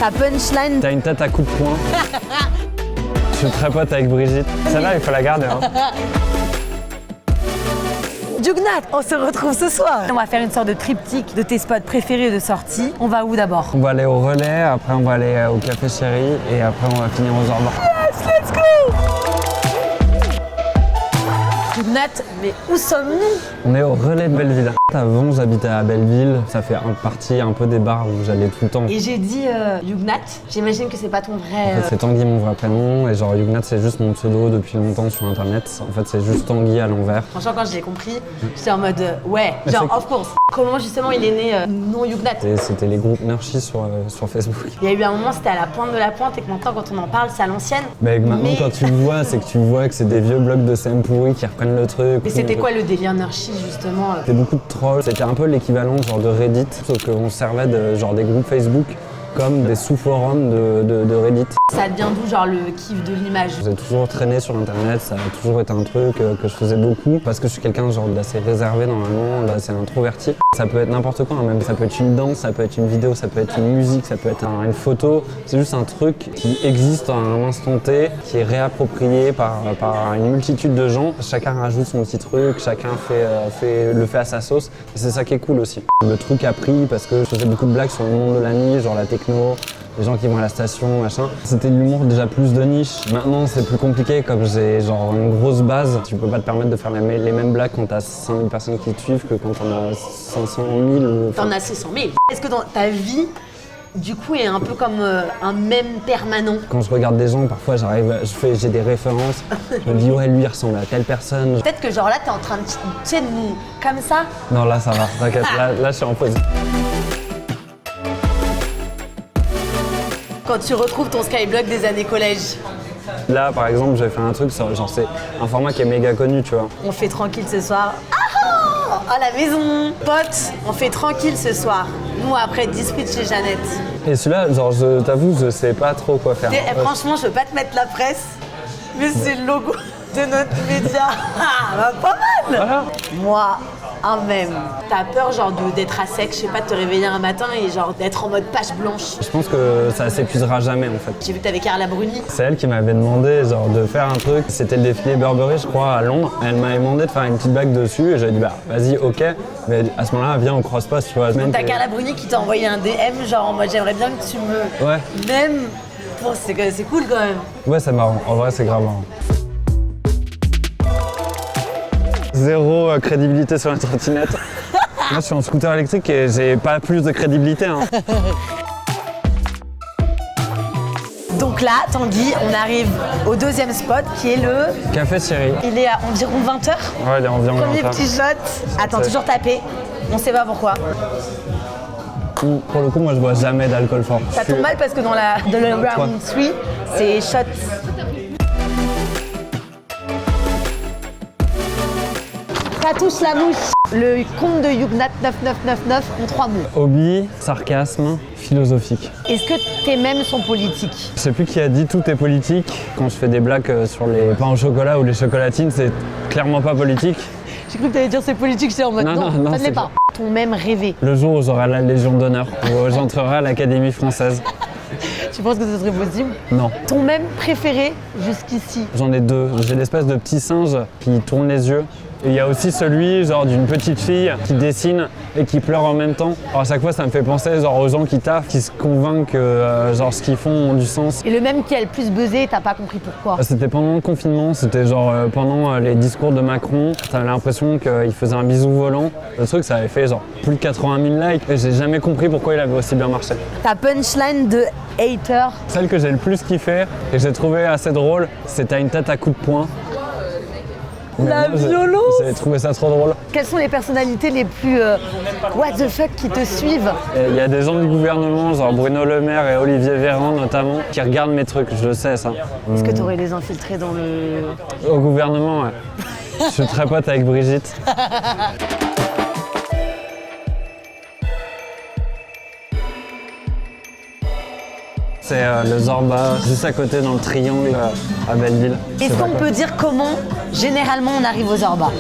Ta punchline. T'as une tête à coups de poing. Je suis très pote avec Brigitte. Celle-là, il faut la garder. Hein. Yugnat, on se retrouve ce soir. On va faire une sorte de triptyque de tes spots préférés de sortie. On va où d'abord? On va aller au Relais, après on va aller au Café Chéri et après on va finir aux Zorba. Yes, let's go! Yugnat, mais où sommes-nous? On est au Relais de Belleville. Avant, j'habitais à Belleville. Ça fait partie un peu des bars où j'allais tout le temps. Et j'ai dit Yugnat, j'imagine que c'est pas ton vrai... En fait, c'est Tanguy mon vrai prénom et genre Yugnat c'est juste mon pseudo depuis longtemps sur internet. En fait c'est juste Tanguy à l'envers. Franchement quand j'ai compris, j'étais en mode ouais, genre of course. Comment justement il est né non Yugnat? C'était les groupes Nerchi sur Facebook. Il y a eu un moment c'était à la pointe de la pointe et que maintenant quand on en parle c'est à l'ancienne. Mais maintenant quand tu le vois, c'est que tu vois que c'est des vieux blogs de CM pourri qui reprennent le truc. Mais c'était quoi le délire Nerchi justement? C'était beaucoup de trolls, c'était un peu l'équivalent genre de Reddit, sauf qu'on servait de genre des groupes Facebook comme des sous-forums de Reddit. Ça devient d'où genre le kiff de l'image? J'ai toujours traîné sur internet, ça a toujours été un truc que je faisais beaucoup parce que je suis quelqu'un genre d'assez réservé normalement, d'assez introverti. Ça peut être n'importe quoi, hein, même ça peut être une danse, ça peut être une vidéo, ça peut être une musique, ça peut être une photo. C'est juste un truc qui existe à un instant T, qui est réapproprié par une multitude de gens. Chacun rajoute son petit truc, chacun le fait à sa sauce. Et c'est ça qui est cool aussi. Le truc a pris parce que je faisais beaucoup de blagues sur le monde de la nuit, genre la techno, les gens qui vont à la station, machin. C'était de l'humour déjà plus de niche. Maintenant, c'est plus compliqué comme j'ai genre une grosse base. Tu peux pas te permettre de faire les mêmes blagues quand t'as 5000 personnes qui te suivent que quand t'en as 500 000 ou... T'en as 600 000. Est-ce que dans ta vie, du coup, est un peu comme un mème permanent? Quand je regarde des gens, parfois j'ai des références. Je me dis ouais, lui il ressemble à telle personne. Peut-être que genre là, t'es en train de, tu sais, de nous, comme ça. Non, là ça va, t'inquiète, là je suis en pause. Quand tu retrouves ton skyblock des années collège. Là, par exemple, j'ai fait un truc, genre c'est un format qui est méga connu, tu vois. On fait tranquille ce soir. Ah, à la maison. Potes, on fait tranquille ce soir. Nous, après, dispute chez Jeannette. Et celui-là, genre, je t'avoue, je sais pas trop quoi faire. Franchement, je veux pas te mettre la presse, mais c'est le logo de notre média. Ah, bah, pas mal. Voilà. Moi, un même. T'as peur genre d'être à sec, je sais pas, de te réveiller un matin et genre d'être en mode page blanche. Je pense que ça s'épuisera jamais en fait. J'ai vu que t'avais Carla Bruni. C'est elle qui m'avait demandé genre de faire un truc. C'était le défilé Burberry, je crois, à Londres. Elle m'avait demandé de faire une petite blague dessus et j'ai dit bah vas-y, ok. Mais à ce moment-là, viens, on croise pas, tu vois. Donc t'as Carla Bruni qui t'a envoyé un DM genre en mode j'aimerais bien que tu me... Ouais. Même... C'est cool quand même. Ouais, c'est marrant. En vrai, c'est grave marrant. Zéro crédibilité sur la trottinette. Moi, je suis en scooter électrique et j'ai pas plus de crédibilité. Hein. Donc là, Tanguy, on arrive au deuxième spot qui est le... Café Chéri. Il est à environ 20h. Ouais, il est environ 20h. Premier petit shot. Attends, toujours tapé. On sait pas pourquoi. Pour le coup, moi, je bois jamais d'alcool fort. Ça tombe mal parce que dans le round 3, c'est shot. Ça touche la mouche. Le compte de Yugnat 9999 en 3 mots. Hobby, sarcasme, philosophique. Est-ce que tes mèmes sont politiques? Je sais plus qui a dit tout est politique. Quand je fais des blagues sur les pains au chocolat ou les chocolatines, c'est clairement pas politique. J'ai cru que t'allais dire c'est politique, j'étais en mode non, ça ne l'est pas. Ton mème rêvé. Le jour où j'aurai la Légion d'honneur, où j'entrerai à l'Académie française. Tu penses que ce serait possible? Non. Ton mème préféré jusqu'ici? J'en ai deux. J'ai l'espèce de petit singe qui tourne les yeux. Et il y a aussi celui genre d'une petite fille qui dessine et qui pleure en même temps. Alors à chaque fois ça me fait penser genre aux gens qui taffent, qui se convainquent que genre ce qu'ils font ont du sens. Et le mème qui a le plus buzzé, t'as pas compris pourquoi? C'était pendant le confinement, c'était genre pendant les discours de Macron. T'avais l'impression qu'il faisait un bisou volant. Le truc ça avait fait genre plus de 80 000 likes et j'ai jamais compris pourquoi il avait aussi bien marché. Ta punchline de hater? Celle que j'ai le plus kiffé et que j'ai trouvé assez drôle, c'est t'as une tête à coups de poing. La violence! J'ai trouvé ça trop drôle. Quelles sont les personnalités les plus what the fuck qui te suivent? Il y a des gens du gouvernement, genre Bruno Le Maire et Olivier Véran notamment, qui regardent mes trucs, je le sais ça. Est-ce que tu aurais les infiltrés dans le... Au gouvernement, ouais. Je suis très pote avec Brigitte. C'est le Zorba, juste à côté dans le triangle à Belleville. Est-ce qu'on peut dire comment, généralement, on arrive aux Zorba?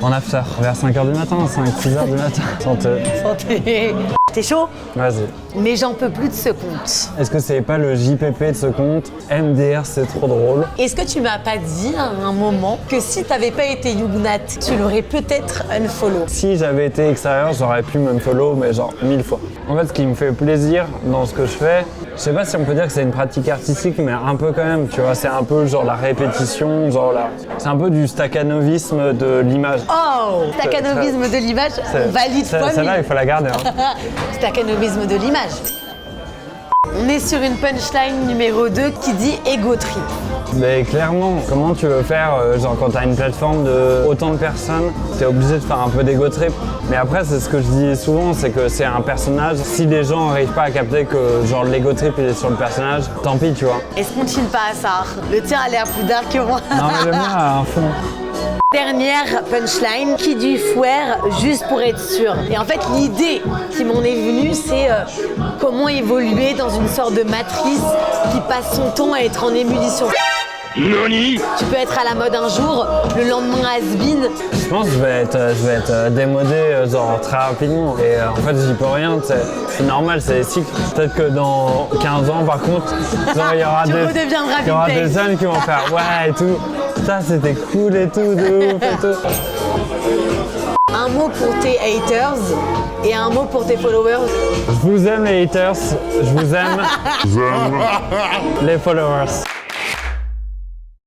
En after, vers 5h du matin, 5-6h du matin. Santé. Santé. t'es chaud? Vas-y. Mais j'en peux plus de ce compte. Est-ce que c'est pas le JPP de ce compte? MDR, c'est trop drôle. Est-ce que tu m'as pas dit à un moment que si t'avais pas été Yugnat, tu l'aurais peut-être unfollow? Si j'avais été extérieur, j'aurais pu m'unfollow, mais genre 1000 fois. En fait, ce qui me fait plaisir dans ce que je fais, je sais pas si on peut dire que c'est une pratique artistique, mais un peu quand même, tu vois, c'est un peu genre la répétition, genre c'est un peu du staccanovisme de l'image. Oh, staccanovisme de l'image, on valide fois Celle-là, il faut la garder. Hein. Staccanovisme de l'image. On est sur une punchline numéro 2 qui dit ego trip. Mais clairement, comment tu veux faire, genre quand t'as une plateforme de autant de personnes, t'es obligé de faire un peu d'ego trip. Mais après, c'est ce que je dis souvent, c'est que c'est un personnage. Si les gens n'arrivent pas à capter que genre l'ego trip il est sur le personnage, tant pis, tu vois. Est-ce qu'on chill pas à ça? Le tien a l'air plus dark que moi. Non mais le mien a un fond. Dernière punchline, qui du fouer juste pour être sûr. Et en fait, l'idée qui m'en est venue, c'est comment évoluer dans une sorte de matrice qui passe son temps à être en ébullition. Noni. Tu peux être à la mode un jour, le lendemain has-been. Je pense que je vais être démodé genre très rapidement. Et en fait, j'y peux rien, c'est normal, c'est des cycles. Peut-être que dans 15 ans, par contre, genre, il y aura des jeunes qui vont faire ouais et tout. Ça, c'était cool et tout, de ouf et tout. Un mot pour tes haters et un mot pour tes followers. Je vous aime les haters, je vous aime les followers.